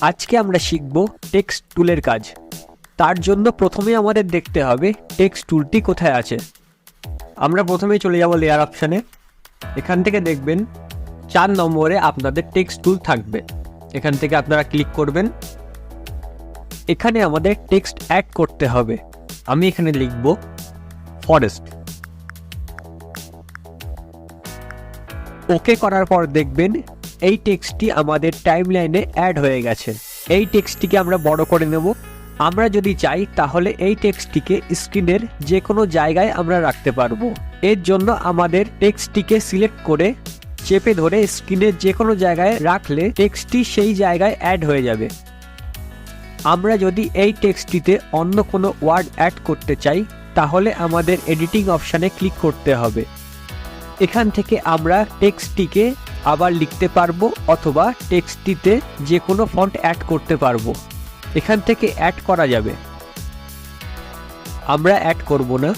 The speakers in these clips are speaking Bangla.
আজকে আমরা শিখব টেক্সট টুলের কাজ। তার জন্য প্রথমে আমাদের দেখতে হবে টেক্সট টুলটি কোথায় আছে। আমরা প্রথমেই চলে যাব লেয়ার অপশানে। এখান থেকে দেখবেন 4 নম্বরে আপনাদের টেক্সট টুল থাকবে। এখান থেকে আপনারা ক্লিক করবেন। এখানে আমাদের টেক্সট অ্যাড করতে হবে। আমি এখানে লিখব ফরেস্ট। ওকে করার পর দেখবেন এই টেক্সটটি আমাদের টাইমলাইনে অ্যাড হয়ে গেছে। এই টেক্সটটিকে আমরা বড় করে নেব। আমরা যদি চাই তাহলে এই টেক্সটটিকে স্ক্রিনের যে কোনো জায়গায় আমরা রাখতে পারবো। এর জন্য আমাদের টেক্সটটিকে সিলেক্ট করে চেপে ধরে স্ক্রিনের যে কোনো জায়গায় রাখলে টেক্সটটি সেই জায়গায় অ্যাড হয়ে যাবে। আমরা যদি এই টেক্সটটিতে অন্য কোনো ওয়ার্ড অ্যাড করতে চাই তাহলে আমাদের এডিটিং অপশানে ক্লিক করতে হবে। এখান থেকে আমরা টেক্সটটিকে আবার লিখতে পারবো অথবা টেক্সটটিতে যে কোনো ফন্ট অ্যাড করতে পারবো। এখান থেকে অ্যাড করা যাবে। আমরা অ্যাড করব না।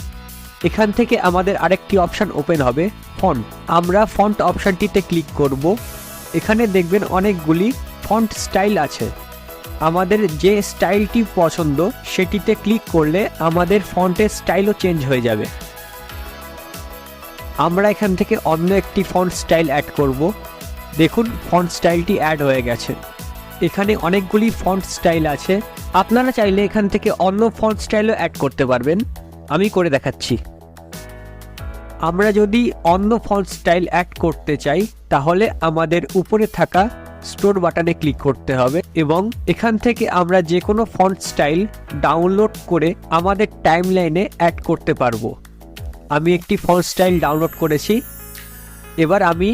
এখান থেকে আমাদের আরেকটি অপশান ওপেন হবে, ফন্ট। আমরা ফন্ট অপশানটিতে ক্লিক করব। এখানে দেখবেন অনেকগুলি ফন্ট স্টাইল আছে। আমাদের যে স্টাইলটি পছন্দ সেটিতে ক্লিক করলে আমাদের ফন্টের স্টাইলও চেঞ্জ হয়ে যাবে। আমরা এখান থেকে অন্য একটি ফন্ট স্টাইল অ্যাড করব। দেখুন ফন্ট স্টাইলটি অ্যাড হয়ে গেছে। এখানে অনেকগুলি ফন্ট স্টাইল আছে। আপনারা চাইলে এখান থেকে অন্য ফন্ট স্টাইলও অ্যাড করতে পারবেন। আমি করে দেখাচ্ছি। আমরা যদি অন্য ফন্ট স্টাইল অ্যাড করতে চাই তাহলে আমাদের উপরে থাকা স্টোর বাটনে ক্লিক করতে হবে এবং এখান থেকে আমরা যে কোনো ফন্ট স্টাইল ডাউনলোড করে আমাদের টাইমলাইনে অ্যাড করতে পারবো। আমি একটি ফন্ট স্টাইল ডাউনলোড করেছি। এবার আমি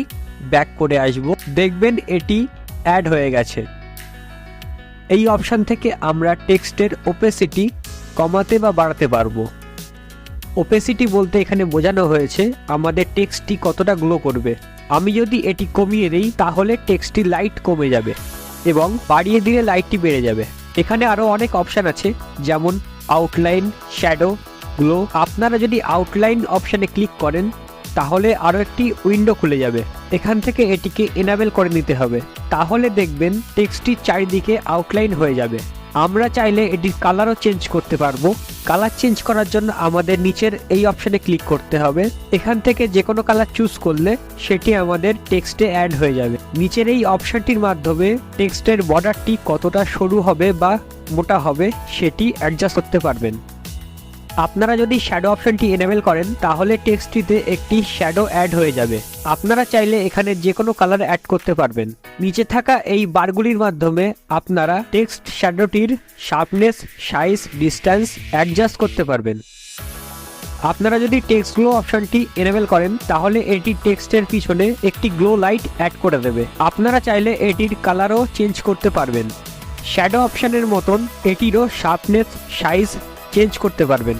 ব্যাক করে আসব। দেখবেন এটি অ্যাড হয়ে গেছে। এই অপশান থেকে আমরা টেক্সটের ওপেসিটি কমাতে বা বাড়াতে পারবো। ওপেসিটি বলতে এখানে বোঝানো হয়েছে আমাদের টেক্সটটি কতটা গ্লো করবে। আমি যদি এটি কমিয়ে দিই তাহলে টেক্সটটি লাইট কমে যাবে এবং বাড়িয়ে দিলে লাইটটি বেড়ে যাবে। এখানে আরও অনেক অপশান আছে, যেমন আউটলাইন, শ্যাডো, গ্লো। আপনারা যদি আউটলাইন অপশানে ক্লিক করেন তাহলে আরও একটি উইন্ডো খুলে যাবে। এখান থেকে এটিকে এনাবেল করে নিতে হবে। তাহলে দেখবেন টেক্সটটির চারিদিকে আউটলাইন হয়ে যাবে। আমরা চাইলে এটির কালারও চেঞ্জ করতে পারবো। কালার চেঞ্জ করার জন্য আমাদের নিচের এই অপশানে ক্লিক করতে হবে। এখান থেকে যে কোনো কালার চুজ করলে সেটি আমাদের টেক্সটে অ্যাড হয়ে যাবে। নিচের এই অপশানটির মাধ্যমে টেক্সটের বর্ডারটি কতটা সরু হবে বা মোটা হবে সেটি অ্যাডজাস্ট করতে পারবেন। আপনারা যদি শ্যাডো অপশানটি এনেবেল করেন তাহলে টেক্সটটিতে একটি শ্যাডো অ্যাড হয়ে যাবে। আপনারা চাইলে এখানে যে কোনো কালার অ্যাড করতে পারবেন। নিচে থাকা এই বারগুলির মাধ্যমে আপনারা টেক্সট শ্যাডোটির শার্পনেস, সাইজ, ডিস্টেন্স অ্যাডজাস্ট করতে পারবেন। আপনারা যদি টেক্সট গ্লো অপশানটি এনেবেল করেন তাহলে এটি টেক্সটের পিছনে একটি গ্লো লাইট অ্যাড করে দেবে। আপনারা চাইলে এটির কালারও চেঞ্জ করতে পারবেন। শ্যাডো অপশানের মতন এটিরও শার্পনেস, সাইজ চেঞ্জ করতে পারবেন।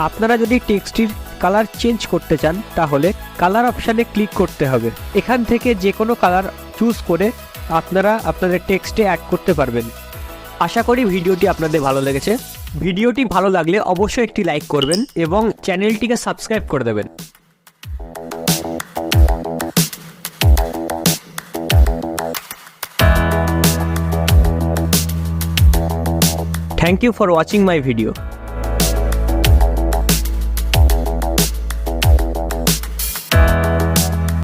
আপনারা যদি টেক্সটটির কালার চেঞ্জ করতে চান তাহলে কালার অপশানে ক্লিক করতে হবে। এখান থেকে যে কোনো কালার চুজ করে আপনারা আপনাদের টেক্সটে অ্যাড করতে পারবেন। আশা করি ভিডিওটি আপনাদের ভালো লেগেছে। ভিডিওটি ভালো লাগলে অবশ্যই একটি লাইক করবেন এবং চ্যানেলটিকে সাবস্ক্রাইব করে দেবেন। Thank you for watching my video.